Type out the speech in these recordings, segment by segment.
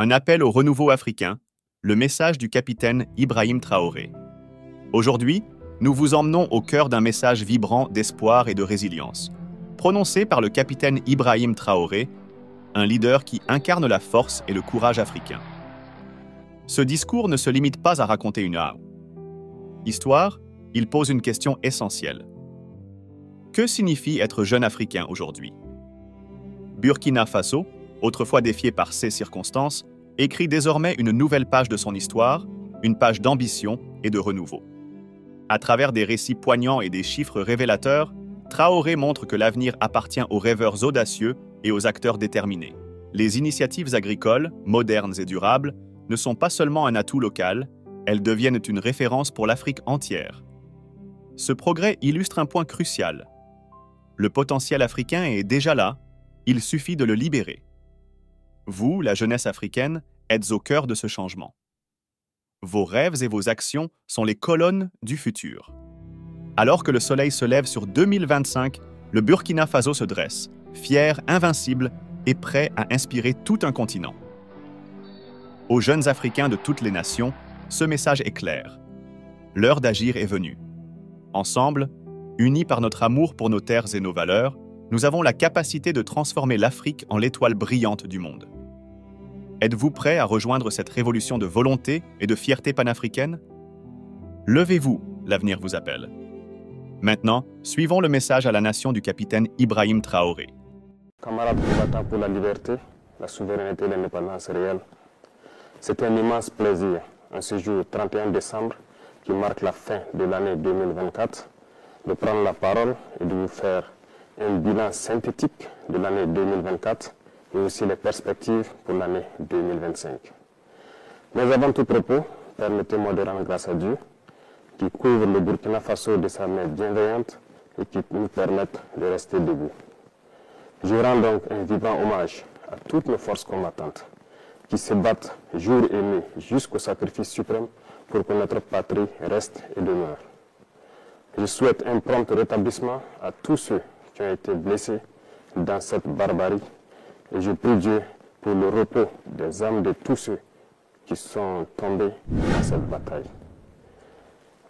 Un appel au renouveau africain, le message du capitaine Ibrahim Traoré. Aujourd'hui, nous vous emmenons au cœur d'un message vibrant d'espoir et de résilience, prononcé par le capitaine Ibrahim Traoré, un leader qui incarne la force et le courage africain. Ce discours ne se limite pas à raconter une histoire, il pose une question essentielle. Que signifie être jeune africain aujourd'hui? Burkina Faso, autrefois défié par ces circonstances, écrit désormais une nouvelle page de son histoire, une page d'ambition et de renouveau. À travers des récits poignants et des chiffres révélateurs, Traoré montre que l'avenir appartient aux rêveurs audacieux et aux acteurs déterminés. Les initiatives agricoles, modernes et durables, ne sont pas seulement un atout local, elles deviennent une référence pour l'Afrique entière. Ce progrès illustre un point crucial. Le potentiel africain est déjà là, il suffit de le libérer. Vous, la jeunesse africaine, êtes au cœur de ce changement. Vos rêves et vos actions sont les colonnes du futur. Alors que le soleil se lève sur 2025, le Burkina Faso se dresse, fier, invincible et prêt à inspirer tout un continent. Aux jeunes Africains de toutes les nations, ce message est clair. L'heure d'agir est venue. Ensemble, unis par notre amour pour nos terres et nos valeurs, nous avons la capacité de transformer l'Afrique en l'étoile brillante du monde. Êtes-vous prêt à rejoindre cette révolution de volonté et de fierté panafricaine? Levez-vous, l'avenir vous appelle. Maintenant, suivons le message à la nation du capitaine Ibrahim Traoré. Camarades combattants pour la liberté, la souveraineté et l'indépendance réelle, c'est un immense plaisir, en ce jour 31 décembre, qui marque la fin de l'année 2024, de prendre la parole et de vous faire un bilan synthétique de l'année 2024 et aussi les perspectives pour l'année 2025. Mais avant tout propos, permettez-moi de rendre grâce à Dieu qui couvre le Burkina Faso de sa main bienveillante et qui nous permette de rester debout. Je rends donc un vibrant hommage à toutes nos forces combattantes qui se battent jour et nuit jusqu'au sacrifice suprême pour que notre patrie reste et demeure. Je souhaite un prompt rétablissement à tous ceux qui ont été blessés dans cette barbarie et je prie Dieu pour le repos des âmes de tous ceux qui sont tombés dans cette bataille.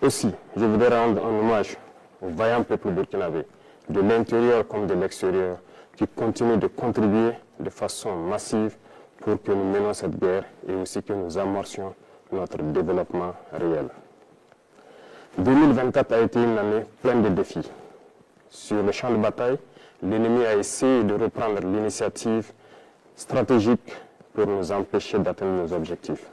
Aussi, je voudrais rendre un hommage au vaillant peuple burkinabé, de l'intérieur comme de l'extérieur, qui continue de contribuer de façon massive pour que nous menions cette guerre et aussi que nous amorcions notre développement réel. 2024 a été une année pleine de défis. Sur le champ de bataille, l'ennemi a essayé de reprendre l'initiative stratégique pour nous empêcher d'atteindre nos objectifs.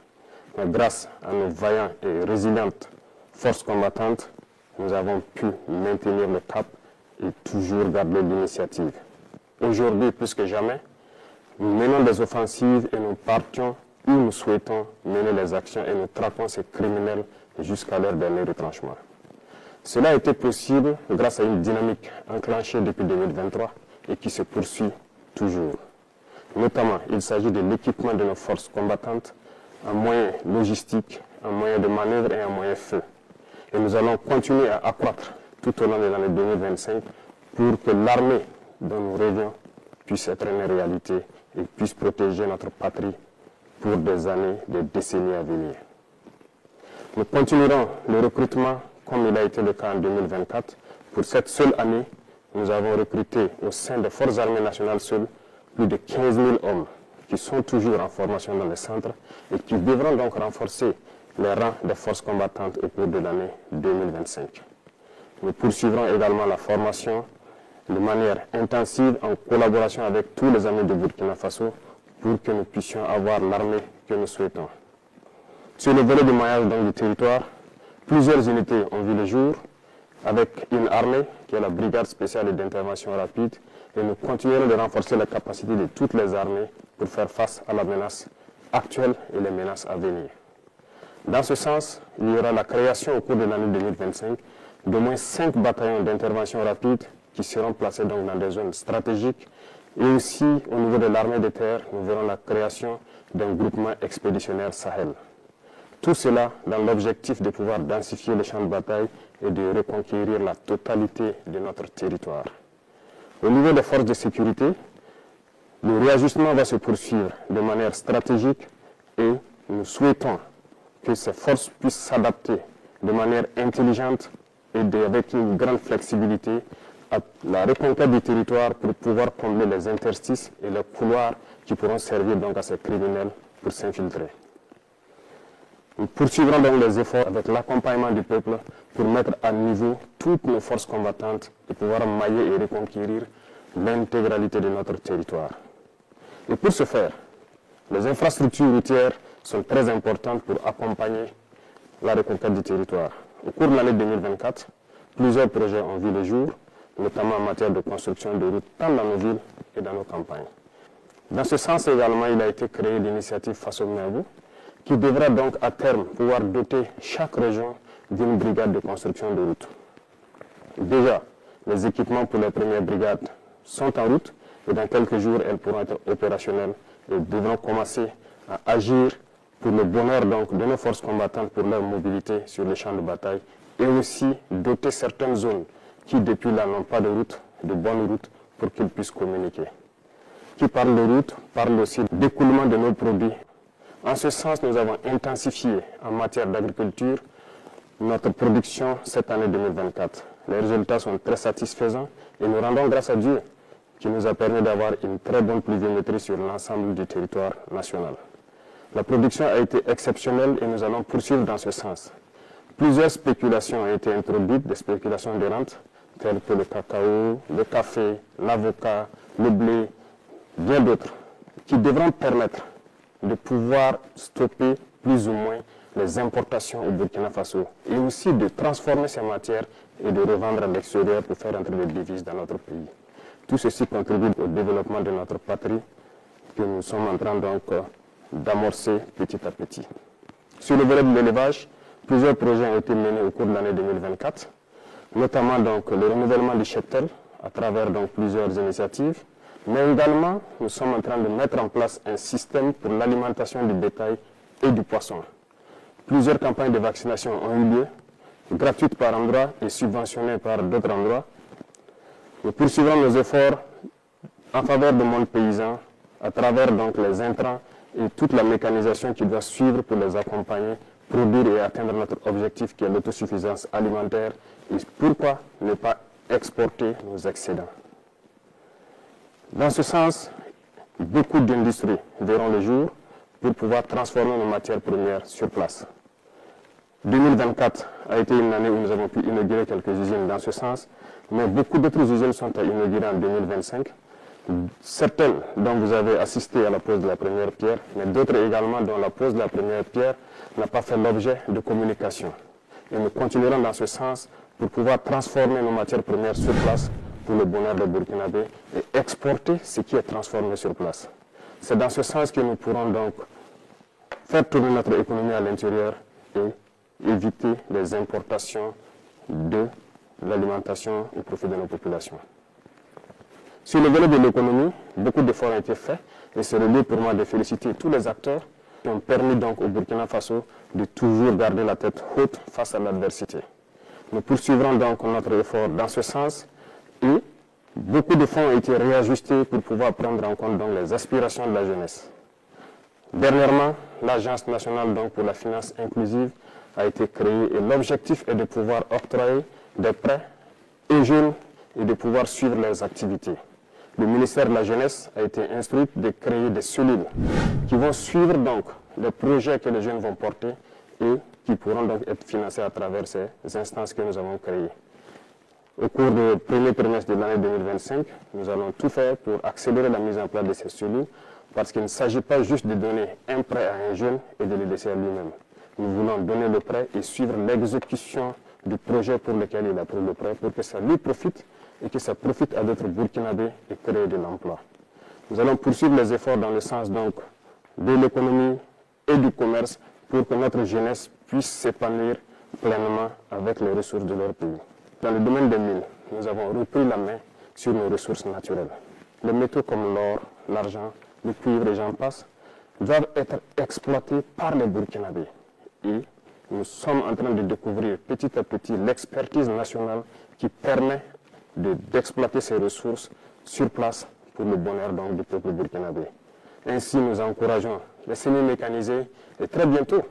Mais grâce à nos vaillants et résilientes forces combattantes, nous avons pu maintenir le cap et toujours garder l'initiative. Aujourd'hui, plus que jamais, nous menons des offensives et nous partions où nous souhaitons mener les actions et nous traquons ces criminels jusqu'à leur dernier retranchement. Cela a été possible grâce à une dynamique enclenchée depuis 2023 et qui se poursuit toujours. Notamment, il s'agit de l'équipement de nos forces combattantes en moyens logistiques, en moyens de manœuvre et en moyens feu. Et nous allons continuer à accroître tout au long de l'année 2025 pour que l'armée dont nous rêvions puisse être une réalité et puisse protéger notre patrie pour des années, des décennies à venir. Nous continuerons le recrutement comme il a été le cas en 2024. Pour cette seule année, nous avons recruté au sein des Forces armées nationales seules plus de 15 000 hommes qui sont toujours en formation dans les centres et qui devront donc renforcer les rangs des forces combattantes au cours de l'année 2025. Nous poursuivrons également la formation de manière intensive en collaboration avec tous les amis de Burkina Faso pour que nous puissions avoir l'armée que nous souhaitons. Sur le volet du maillage du territoire, plusieurs unités ont vu le jour avec une armée qui est la brigade spéciale d'intervention rapide et nous continuerons de renforcer la capacité de toutes les armées pour faire face à la menace actuelle et les menaces à venir. Dans ce sens, il y aura la création au cours de l'année 2025 d'au moins 5 bataillons d'intervention rapide qui seront placés donc dans des zones stratégiques et aussi au niveau de l'armée de terre, nous verrons la création d'un groupement expéditionnaire Sahel. Tout cela dans l'objectif de pouvoir densifier les champs de bataille et de reconquérir la totalité de notre territoire. Au niveau des forces de sécurité, le réajustement va se poursuivre de manière stratégique et nous souhaitons que ces forces puissent s'adapter de manière intelligente et avec une grande flexibilité à la reconquête du territoire pour pouvoir combler les interstices et les couloirs qui pourront servir donc à ces criminels pour s'infiltrer. Nous poursuivrons donc les efforts avec l'accompagnement du peuple pour mettre à niveau toutes nos forces combattantes et pouvoir mailler et reconquérir l'intégralité de notre territoire. Et pour ce faire, les infrastructures routières sont très importantes pour accompagner la reconquête du territoire. Au cours de l'année 2024, plusieurs projets ont vu le jour, notamment en matière de construction de routes tant dans nos villes et dans nos campagnes. Dans ce sens également, il a été créé l'initiative Faso Mabou, qui devra donc à terme pouvoir doter chaque région d'une brigade de construction de routes. Déjà, les équipements pour les premières brigades sont en route et dans quelques jours, elles pourront être opérationnelles et devront commencer à agir pour le bonheur donc de nos forces combattantes pour leur mobilité sur les champs de bataille et aussi doter certaines zones qui depuis là n'ont pas de route, de bonnes routes pour qu'ils puissent communiquer. Qui parle de route, parle aussi d'écoulement de nos produits. En ce sens, nous avons intensifié en matière d'agriculture notre production cette année 2024. Les résultats sont très satisfaisants et nous rendons grâce à Dieu qui nous a permis d'avoir une très bonne pluviométrie sur l'ensemble du territoire national. La production a été exceptionnelle et nous allons poursuivre dans ce sens. Plusieurs spéculations ont été introduites, des spéculations de rente, telles que le cacao, le café, l'avocat, le blé, bien d'autres, qui devront permettre de pouvoir stopper plus ou moins les importations au Burkina Faso et aussi de transformer ces matières et de revendre à l'extérieur pour faire entrer des devises dans notre pays. Tout ceci contribue au développement de notre patrie que nous sommes en train donc d'amorcer petit à petit. Sur le volet de l'élevage, plusieurs projets ont été menés au cours de l'année 2024, notamment donc le renouvellement du cheptel à travers donc plusieurs initiatives, mais également nous sommes en train de mettre en place un système pour l'alimentation du bétail et du poisson. Plusieurs campagnes de vaccination ont eu lieu, gratuites par endroit et subventionnées par d'autres endroits. Nous poursuivrons nos efforts en faveur du monde paysan à travers donc les intrants et toute la mécanisation qui doit suivre pour les accompagner, produire et atteindre notre objectif qui est l'autosuffisance alimentaire et pourquoi ne pas exporter nos excédents. Dans ce sens, beaucoup d'industries verront le jour pour pouvoir transformer nos matières premières sur place. 2024 a été une année où nous avons pu inaugurer quelques usines dans ce sens, mais beaucoup d'autres usines sont à inaugurer en 2025. Certaines dont vous avez assisté à la pose de la première pierre, mais d'autres également dont la pose de la première pierre n'a pas fait l'objet de communication. Et nous continuerons dans ce sens pour pouvoir transformer nos matières premières sur place pour le bonheur des Burkinabés et exporter ce qui est transformé sur place. C'est dans ce sens que nous pourrons donc faire tourner notre économie à l'intérieur et éviter les importations de l'alimentation au profit de nos populations. Sur le volet de l'économie, beaucoup d'efforts ont été faits et c'est le lieu pour moi de féliciter tous les acteurs qui ont permis donc au Burkina Faso de toujours garder la tête haute face à l'adversité. Nous poursuivrons donc notre effort dans ce sens et beaucoup de fonds ont été réajustés pour pouvoir prendre en compte donc les aspirations de la jeunesse. Dernièrement, l'Agence nationale donc pour la finance inclusive a été créée et l'objectif est de pouvoir octroyer des prêts aux jeunes et de pouvoir suivre leurs activités. Le ministère de la Jeunesse a été instruit de créer des cellules qui vont suivre donc les projets que les jeunes vont porter et qui pourront donc être financés à travers ces instances que nous avons créées. Au cours du premier trimestre de l'année 2025, nous allons tout faire pour accélérer la mise en place de ces cellules parce qu'il ne s'agit pas juste de donner un prêt à un jeune et de le laisser à lui-même. Nous voulons donner le prêt et suivre l'exécution du projet pour lequel il a pris le prêt pour que ça lui profite et que ça profite à d'autres Burkinabés et créer de l'emploi. Nous allons poursuivre les efforts dans le sens donc de l'économie et du commerce pour que notre jeunesse puisse s'épanouir pleinement avec les ressources de leur pays. Dans le domaine des mines, nous avons repris la main sur nos ressources naturelles. Les métaux comme l'or, l'argent, le cuivre et j'en passe doivent être exploités par les Burkinabés. Et nous sommes en train de découvrir petit à petit l'expertise nationale qui permet d'exploiter ces ressources sur place pour le bonheur donc, du peuple burkinabé. Ainsi, nous encourageons les semi-mécanisés et très bientôt,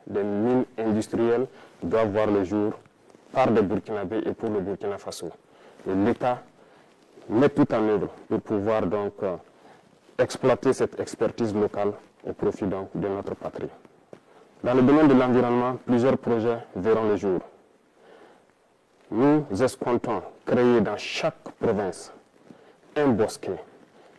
des mines industrielles doivent voir le jour par des Burkinabés et pour le Burkina Faso. Et l'État met tout en œuvre pour pouvoir donc exploiter cette expertise locale au profit donc de notre patrie. Dans le domaine de l'environnement, plusieurs projets verront le jour. Nous escomptons créer dans chaque province un bosquet.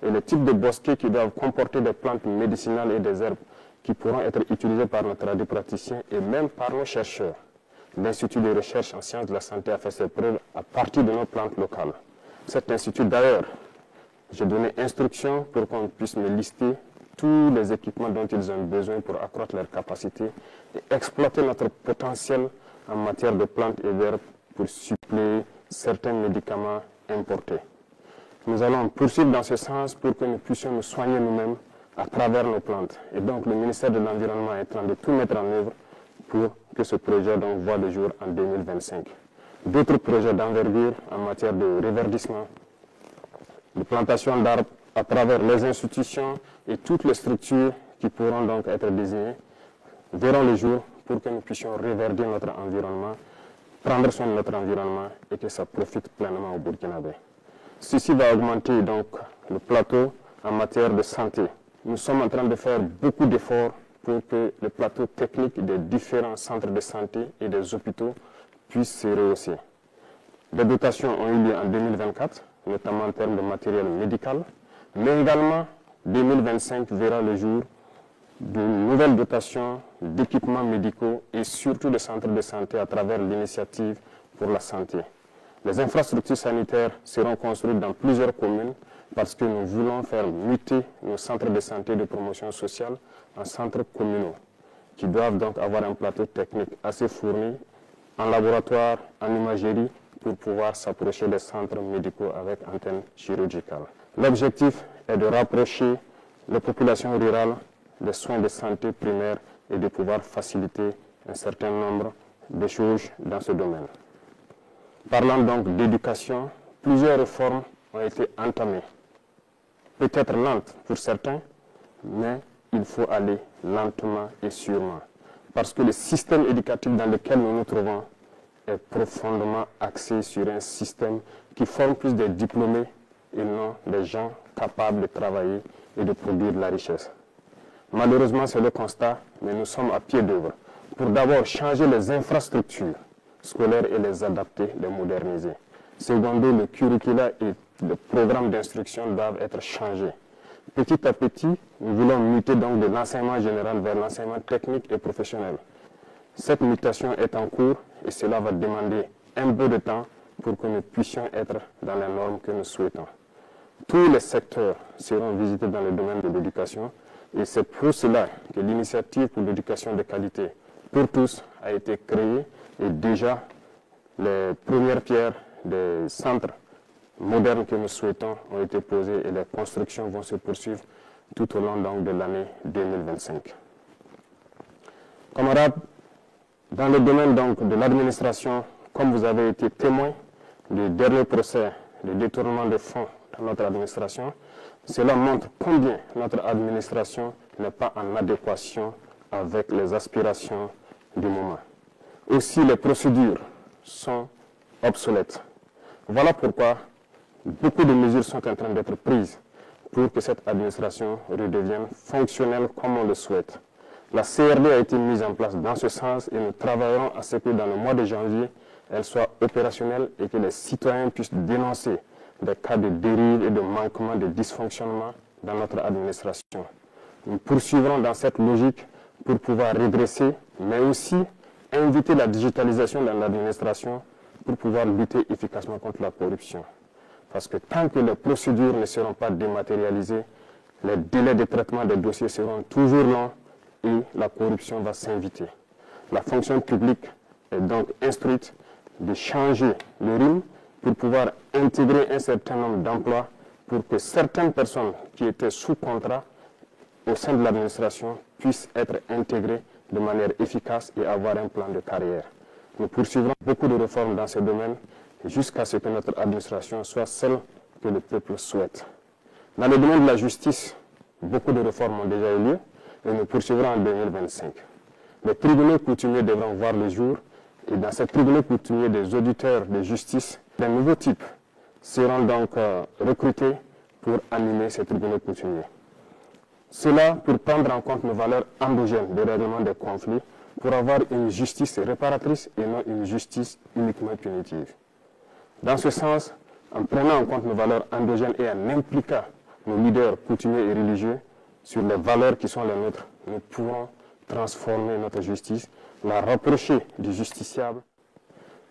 Et le type de bosquet qui doivent comporter des plantes médicinales et des herbes qui pourront être utilisées par nos radiopraticiens et même par nos chercheurs. L'Institut de recherche en sciences de la santé a fait ses preuves à partir de nos plantes locales. Cet institut d'ailleurs, j'ai donné instruction pour qu'on puisse me lister tous les équipements dont ils ont besoin pour accroître leur capacité et exploiter notre potentiel en matière de plantes et d'herbes pour suppléer certains médicaments importés. Nous allons poursuivre dans ce sens pour que nous puissions nous soigner nous-mêmes à travers nos plantes. Et donc le ministère de l'Environnement est en train de tout mettre en œuvre pour que ce projet donc voit le jour en 2025. D'autres projets d'envergure en matière de reverdissement, de plantation d'arbres à travers les institutions et toutes les structures qui pourront donc être désignées verront le jour pour que nous puissions reverdir notre environnement, prendre soin de notre environnement et que ça profite pleinement au Burkinabé. Ceci va augmenter donc le plateau en matière de santé. Nous sommes en train de faire beaucoup d'efforts pour que le plateau technique des différents centres de santé et des hôpitaux puisse se rehausser. Les dotations ont eu lieu en 2024, notamment en termes de matériel médical, mais également 2025 verra le jour de nouvelles dotations d'équipements médicaux et surtout de centres de santé à travers l'initiative pour la santé. Les infrastructures sanitaires seront construites dans plusieurs communes parce que nous voulons faire muter nos centres de santé et de promotion sociale en centres communaux qui doivent donc avoir un plateau technique assez fourni en laboratoire, en imagerie pour pouvoir s'approcher des centres médicaux avec antenne chirurgicale. L'objectif est de rapprocher les populations rurales des soins de santé primaires et de pouvoir faciliter un certain nombre de choses dans ce domaine. Parlant donc d'éducation, plusieurs réformes ont été entamées. Peut-être lentes pour certains, mais il faut aller lentement et sûrement. Parce que le système éducatif dans lequel nous nous trouvons est profondément axé sur un système qui forme plus des diplômés et non des gens capables de travailler et de produire de la richesse. Malheureusement, c'est le constat, mais nous sommes à pied d'œuvre pour d'abord changer les infrastructures scolaires et les adapter, les moderniser. Secondo, le curricula et le programme d'instruction doivent être changés. Petit à petit, nous voulons muter donc de l'enseignement général vers l'enseignement technique et professionnel. Cette mutation est en cours et cela va demander un peu de temps pour que nous puissions être dans les normes que nous souhaitons. Tous les secteurs seront visités dans le domaine de l'éducation et c'est pour cela que l'initiative pour l'éducation de qualité pour tous a été créée et déjà les premières pierres des centres modernes que nous souhaitons ont été posées et les constructions vont se poursuivre tout au long donc, de l'année 2025. Camarades, dans le domaine donc, de l'administration, comme vous avez été témoin du dernier procès de détournement de fonds dans notre administration, cela montre combien notre administration n'est pas en adéquation avec les aspirations du moment. Aussi, les procédures sont obsolètes. Voilà pourquoi beaucoup de mesures sont en train d'être prises pour que cette administration redevienne fonctionnelle comme on le souhaite. La CRD a été mise en place dans ce sens et nous travaillerons à ce que dans le mois de janvier, elle soit opérationnelle et que les citoyens puissent dénoncer des cas de dérive et de manquement, de dysfonctionnement dans notre administration. Nous poursuivrons dans cette logique pour pouvoir redresser, mais aussi inviter la digitalisation dans l'administration pour pouvoir lutter efficacement contre la corruption. Parce que tant que les procédures ne seront pas dématérialisées, les délais de traitement des dossiers seront toujours longs et la corruption va s'inviter. La fonction publique est donc instruite de changer le rythme pour pouvoir intégrer un certain nombre d'emplois pour que certaines personnes qui étaient sous contrat au sein de l'administration puissent être intégrées de manière efficace et avoir un plan de carrière. Nous poursuivrons beaucoup de réformes dans ce domaine jusqu'à ce que notre administration soit celle que le peuple souhaite. Dans le domaine de la justice, beaucoup de réformes ont déjà eu lieu, et nous poursuivrons en 2025. Les tribunaux coutumiers devront voir le jour et dans ces tribunaux coutumiers, des auditeurs de justice d'un nouveau type seront donc recrutés pour animer ces tribunaux coutumiers. Cela pour prendre en compte nos valeurs endogènes de règlement des conflits, pour avoir une justice réparatrice et non une justice uniquement punitive. Dans ce sens, en prenant en compte nos valeurs endogènes et en impliquant nos leaders coutumiers et religieux sur les valeurs qui sont les nôtres, nous pourrons transformer notre justice, la rapprocher du justiciable.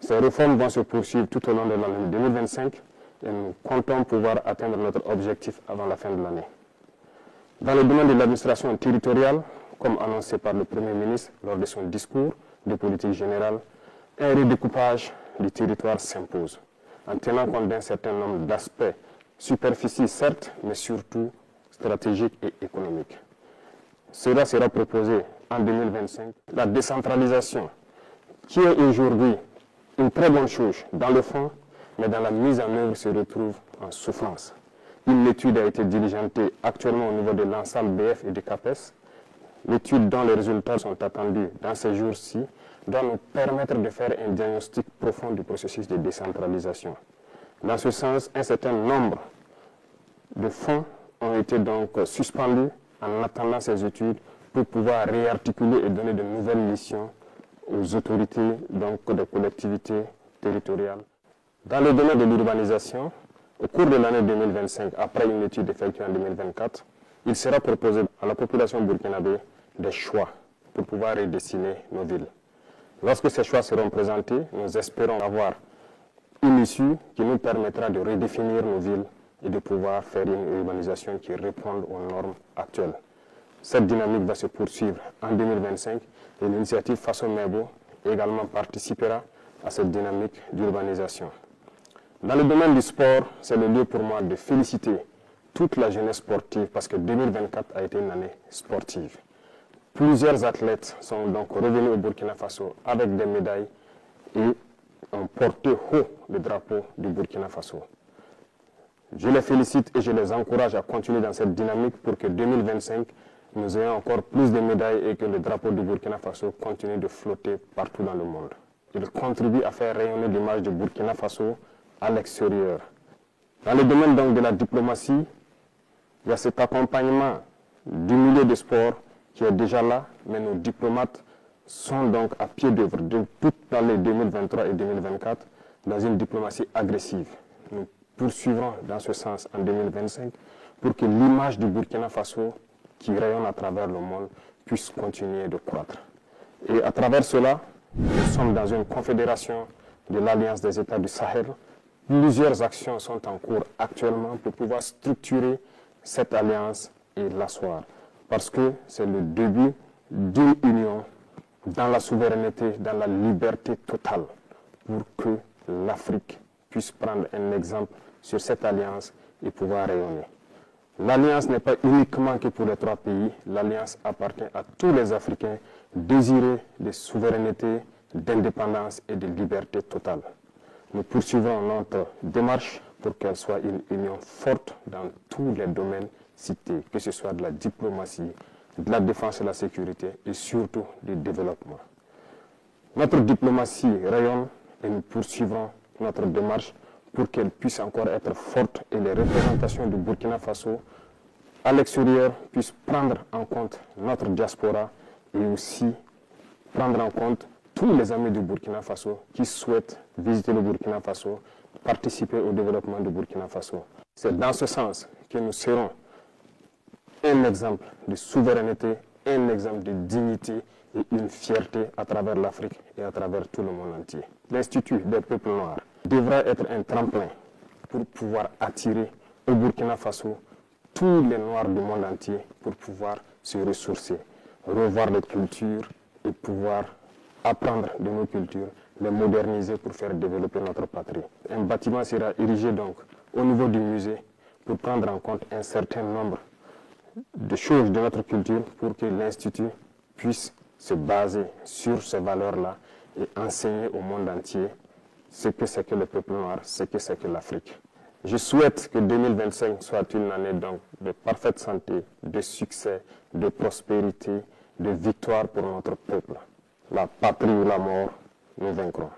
Ces réformes vont se poursuivre tout au long de l'année 2025 et nous comptons pouvoir atteindre notre objectif avant la fin de l'année. Dans le domaine de l'administration territoriale, comme annoncé par le Premier ministre lors de son discours de politique générale, un redécoupage du territoire s'impose, en tenant compte d'un certain nombre d'aspects, superficie certes, mais surtout stratégiques et économiques. Cela sera proposé en 2025. La décentralisation, qui est aujourd'hui une très bonne chose dans le fond, mais dans la mise en œuvre se retrouve en souffrance. Une étude a été diligentée actuellement au niveau de l'ensemble BF et de CAPES. L'étude dont les résultats sont attendus dans ces jours-ci doit nous permettre de faire un diagnostic profond du processus de décentralisation. Dans ce sens, un certain nombre de fonds ont été donc suspendus en attendant ces études pour pouvoir réarticuler et donner de nouvelles missions aux autorités donc des collectivités territoriales. Dans le domaine de l'urbanisation, au cours de l'année 2025, après une étude effectuée en 2024, il sera proposé à la population burkinabé des choix pour pouvoir redessiner nos villes. Lorsque ces choix seront présentés, nous espérons avoir une issue qui nous permettra de redéfinir nos villes et de pouvoir faire une urbanisation qui réponde aux normes actuelles. Cette dynamique va se poursuivre en 2025 et l'initiative Faso Mebo également participera à cette dynamique d'urbanisation. Dans le domaine du sport, c'est le lieu pour moi de féliciter toute la jeunesse sportive parce que 2024 a été une année sportive. Plusieurs athlètes sont donc revenus au Burkina Faso avec des médailles et ont porté haut le drapeau du Burkina Faso. Je les félicite et je les encourage à continuer dans cette dynamique pour que 2025, nous ayons encore plus de médailles et que le drapeau du Burkina Faso continue de flotter partout dans le monde. Il contribue à faire rayonner l'image du Burkina Faso à l'extérieur. Dans le domaine donc de la diplomatie, il y a cet accompagnement du milieu des sports qui est déjà là, mais nos diplomates sont donc à pied d'œuvre de toute l'année 2023 et 2024 dans une diplomatie agressive. Nous poursuivrons dans ce sens en 2025 pour que l'image du Burkina Faso qui rayonne à travers le monde puisse continuer de croître. Et à travers cela, nous sommes dans une confédération de l'Alliance des États du Sahel. Plusieurs actions sont en cours actuellement pour pouvoir structurer cette alliance et l'asseoir. Parce que c'est le début d'une union dans la souveraineté, dans la liberté totale, pour que l'Afrique puisse prendre un exemple sur cette alliance et pouvoir rayonner. L'alliance n'est pas uniquement que pour les trois pays, l'alliance appartient à tous les Africains désireux de souveraineté, d'indépendance et de liberté totale. Nous poursuivrons notre démarche pour qu'elle soit une union forte dans tous les domaines cités, que ce soit de la diplomatie, de la défense et de la sécurité et surtout du développement. Notre diplomatie rayonne et nous poursuivrons notre démarche pour qu'elle puisse encore être forte et les représentations du Burkina Faso à l'extérieur puissent prendre en compte notre diaspora et aussi prendre en compte tous les amis du Burkina Faso qui souhaitent visiter le Burkina Faso, participer au développement du Burkina Faso. C'est dans ce sens que nous serons un exemple de souveraineté, un exemple de dignité et une fierté à travers l'Afrique et à travers tout le monde entier. L'Institut des peuples noirs devra être un tremplin pour pouvoir attirer au Burkina Faso tous les Noirs du monde entier pour pouvoir se ressourcer, revoir les cultures et pouvoir apprendre de nos cultures, les moderniser pour faire développer notre patrie. Un bâtiment sera érigé donc au niveau du musée pour prendre en compte un certain nombre de choses de notre culture pour que l'Institut puisse se baser sur ces valeurs-là et enseigner au monde entier ce que c'est que le peuple noir, ce que c'est que l'Afrique. Je souhaite que 2025 soit une année donc de parfaite santé, de succès, de prospérité, de victoire pour notre peuple. La patrie ou la mort, nous vaincrons.